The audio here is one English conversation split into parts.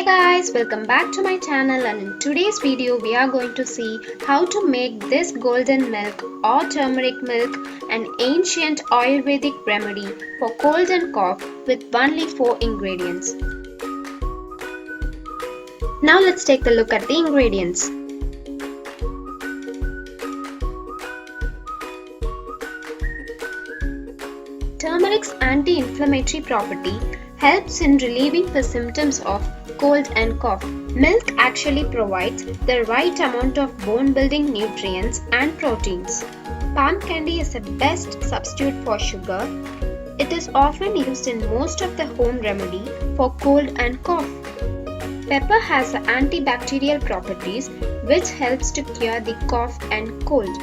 Hey guys, welcome back to my channel, and in today's video we are going to see how to make this golden milk or turmeric milk, an ancient ayurvedic remedy for cold and cough with only 4 ingredients. Now let's take a look at the ingredients. Turmeric's anti-inflammatory property helps in relieving the symptoms of cold and cough. Milk actually provides the right amount of bone-building nutrients and proteins. Palm candy is the best substitute for sugar. It is often used in most of the home remedy for cold and cough. Pepper has the antibacterial properties which helps to cure the cough and cold.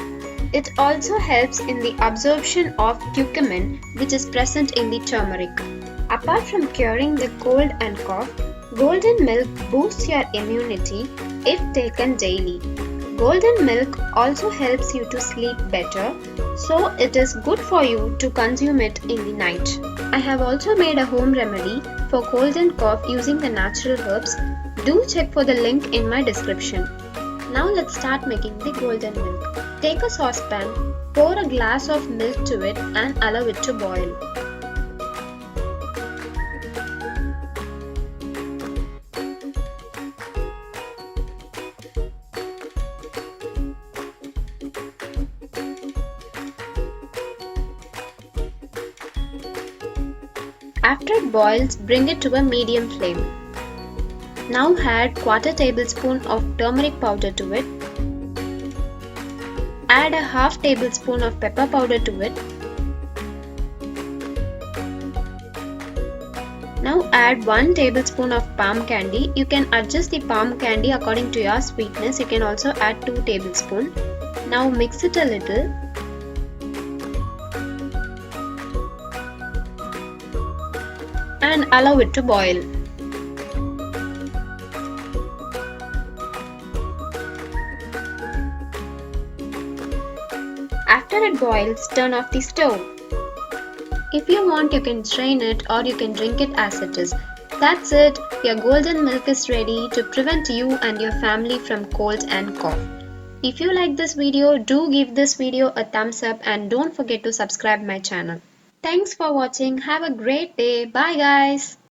It also helps in the absorption of curcumin, which is present in the turmeric. Apart from curing the cold and cough, golden milk boosts your immunity if taken daily. Golden milk also helps you to sleep better, so it is good for you to consume it in the night. I have also made a home remedy for cold and cough using the natural herbs. Do check for the link in my description. Now let's start making the golden milk. Take a saucepan, pour a glass of milk to it and allow it to boil. After it boils, bring it to a medium flame. Now add quarter tablespoon of turmeric powder to it. Add a half tablespoon of pepper powder to it. Now add 1 tablespoon of palm candy. You can adjust the palm candy according to your sweetness. You can also add 2 tablespoons. Now mix it a little. And allow it to boil. After it boils, turn off the stove. If you want, you can strain it or you can drink it as it is. That's it, your golden milk is ready to prevent you and your family from cold and cough. If you like this video, do give this video a thumbs up and don't forget to subscribe my channel. Thanks for watching. Have a great day. Bye guys.